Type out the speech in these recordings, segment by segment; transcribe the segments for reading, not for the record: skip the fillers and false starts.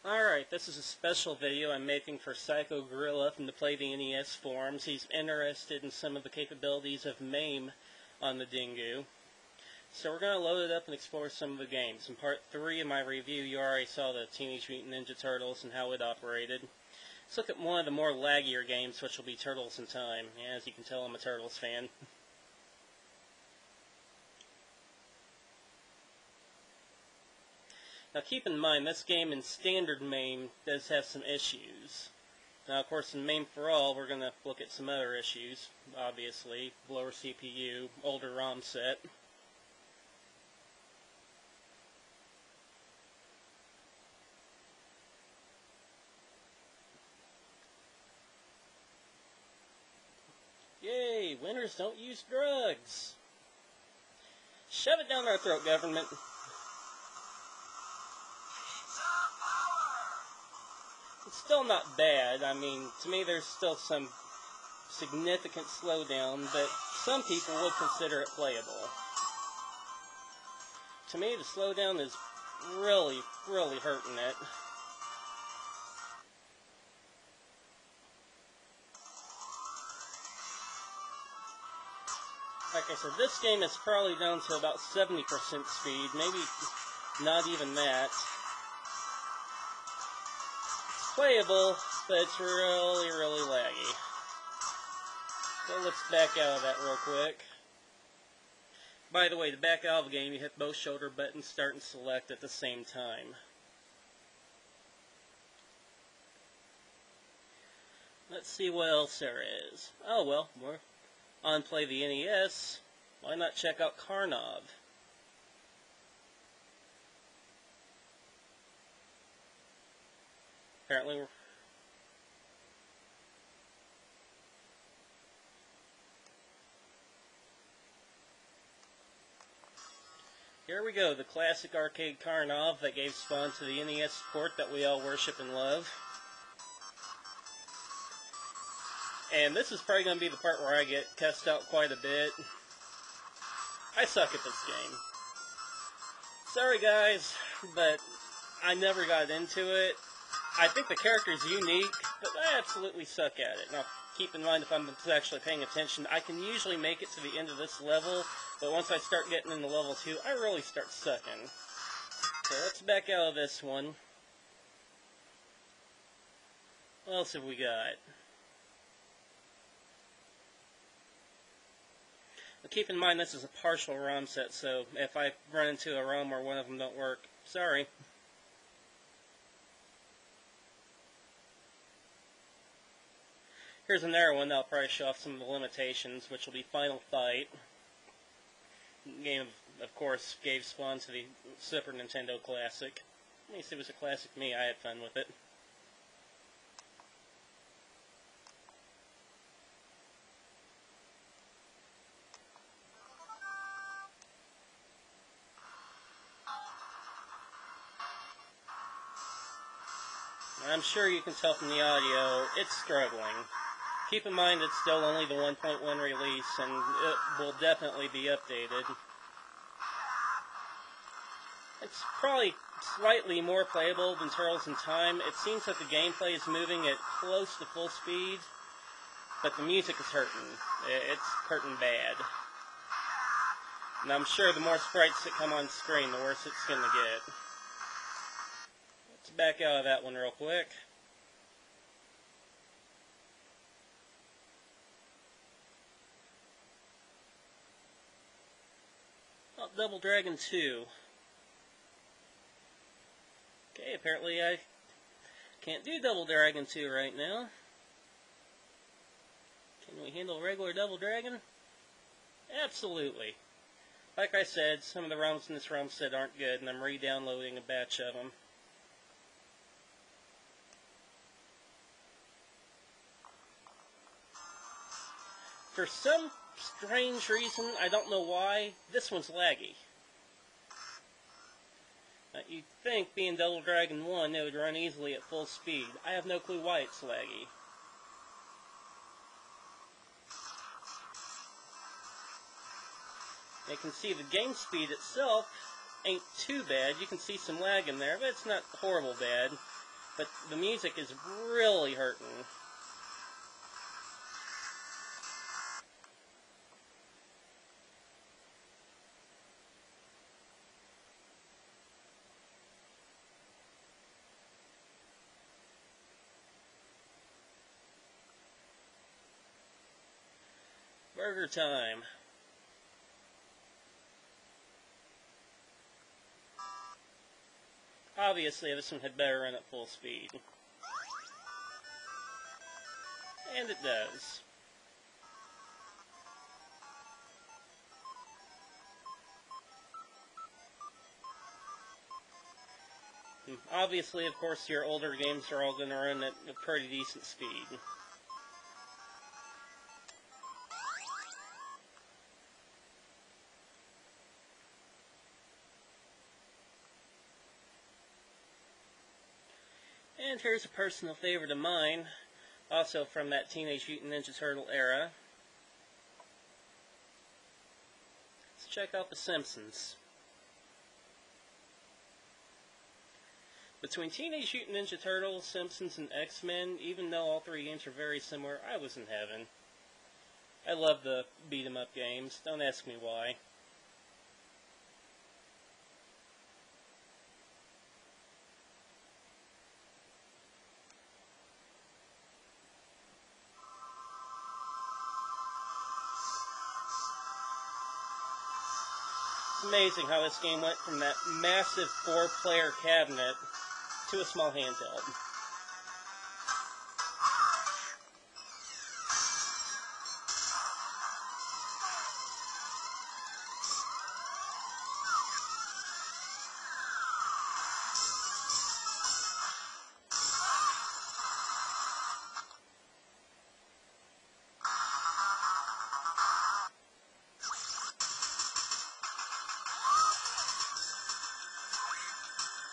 Alright, this is a special video I'm making for Psycho Gorilla from the Play the NES forums. He's interested in some of the capabilities of MAME on the Dingoo. So we're going to load it up and explore some of the games. In part 3 of my review, you already saw the Teenage Mutant Ninja Turtles and how it operated. Let's look at one of the more laggier games, which will be Turtles in Time. Yeah, as you can tell, I'm a Turtles fan. Now keep in mind, this game in standard MAME does have some issues. Now of course in MAME for All, we're going to look at some other issues, obviously. Lower CPU, older ROM set. Yay, winners don't use drugs! Shove it down our throat, government. It's still not bad. I mean, to me there's still some significant slowdown, but some people would consider it playable. To me, the slowdown is really hurting it. Like I said, this game is probably down to about 70% speed, maybe not even that. Playable, but it's really laggy. So let's back out of that real quick. By the way, to back out of the game, you hit both shoulder buttons, start and select at the same time. Let's see what else there is. Oh well, we're on Play the NES. Why not check out Karnov? Apparently we're... Here we go, the classic arcade Karnov that gave spawn to the NES port that we all worship and love. And this is probably going to be the part where I get cussed out quite a bit. I suck at this game. Sorry guys, but I never got into it. I think the character is unique, but I absolutely suck at it. Now, keep in mind, if I'm actually paying attention, I can usually make it to the end of this level, but once I start getting into level 2, I really start sucking. So let's back out of this one. What else have we got? Now, keep in mind, this is a partial ROM set, so if I run into a ROM or one of them don't work, sorry. Here's another one that'll probably show off some of the limitations, which will be Final Fight. The game, of course, gave spawn to the Super Nintendo Classic. At least it was a classic to me. I had fun with it. I'm sure you can tell from the audio, it's struggling. Keep in mind it's still only the 1.1 release, and it will definitely be updated. It's probably slightly more playable than Turtles in Time. It seems that the gameplay is moving at close to full speed, but the music is hurting. It's hurting bad. And I'm sure the more sprites that come on screen, the worse it's going to get. Let's back out of that one real quick. Oh, Double Dragon 2. Okay, apparently I can't do Double Dragon 2 right now. Can we handle regular Double Dragon? Absolutely. Like I said, some of the ROMs in this ROM set aren't good, and I'm re-downloading a batch of them. For some strange reason, I don't know why, this one's laggy. You'd think, being Double Dragon 1, it would run easily at full speed. I have no clue why it's laggy. You can see the game speed itself ain't too bad. You can see some lag in there, but it's not horrible bad. but the music is really hurting. Burger time. Obviously, this one had better run at full speed. And it does. Obviously, of course, your older games are all going to run at a pretty decent speed. And here's a personal favorite of mine, also from that Teenage Mutant Ninja Turtle era. Let's check out The Simpsons. Between Teenage Mutant Ninja Turtles, Simpsons, and X-Men, even though all three games are very similar, I was in heaven. I love the beat-em-up games. Don't ask me why. It's amazing how this game went from that massive 4-player cabinet to a small handheld.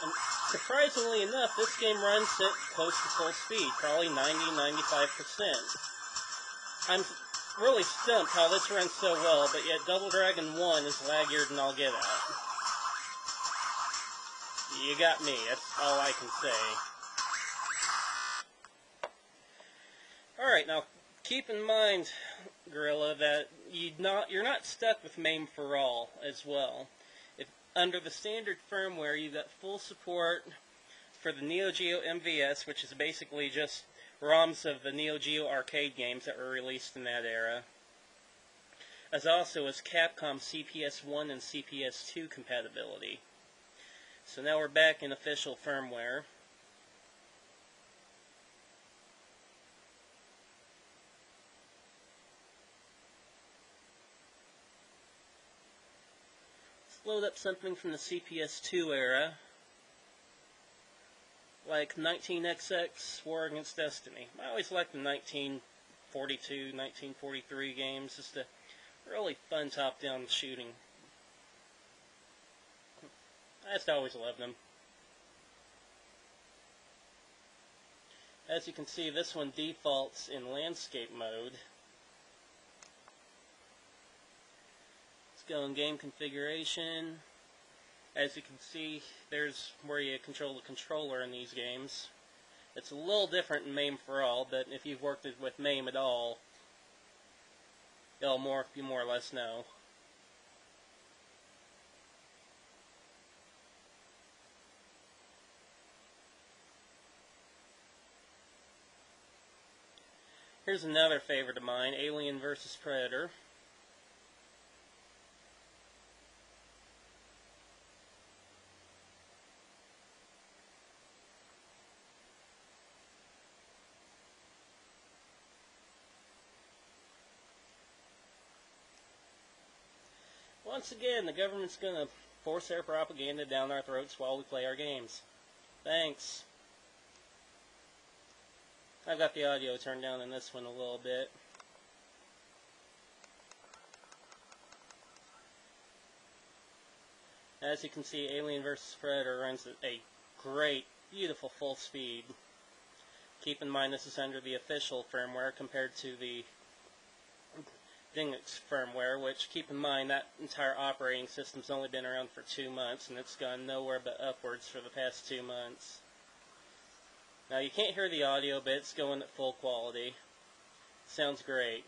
And surprisingly enough, this game runs at close to full speed, probably 90-95%. I'm really stumped how this runs so well, but yet Double Dragon 1 is laggier than I'll get at. You got me, that's all I can say. Alright, now keep in mind, Gorilla, that you're not stuck with MAME for all as well. Under the standard firmware, you got full support for the neo-geo MVS, which is basically just ROMs of the neo-geo arcade games that were released in that era, as also as Capcom CPS1 and CPS2 compatibility. So now we're back in official firmware. Load up something from the CPS2 era, like 19XX War Against Destiny. I always liked the 1942, 1943 games, just a really fun top-down shooting. I just always loved them. As you can see, this one defaults in landscape mode. Go in game configuration. As you can see, there's where you control the controller in these games. It's a little different in MAME for all, but if you've worked with MAME at all, you more or less know. Here's another favorite of mine, Alien vs. Predator. Once again, the government's going to force their propaganda down our throats while we play our games. Thanks. I've got the audio turned down in this one a little bit. As you can see, Alien vs. Predator runs at a great, beautiful full speed. Keep in mind this is under the official firmware compared to the Dingoo firmware, which, keep in mind, that entire operating system's only been around for 2 months, and it's gone nowhere but upwards for the past 2 months. Now you can't hear the audio, but it's going at full quality. Sounds great.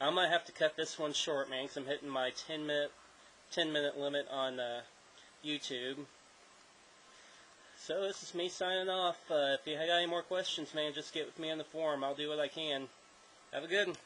I might have to cut this one short, man, because I'm hitting my 10-minute limit on YouTube. So this is me signing off. If you got any more questions, man, just get with me on the forum. I'll do what I can. Have a good one.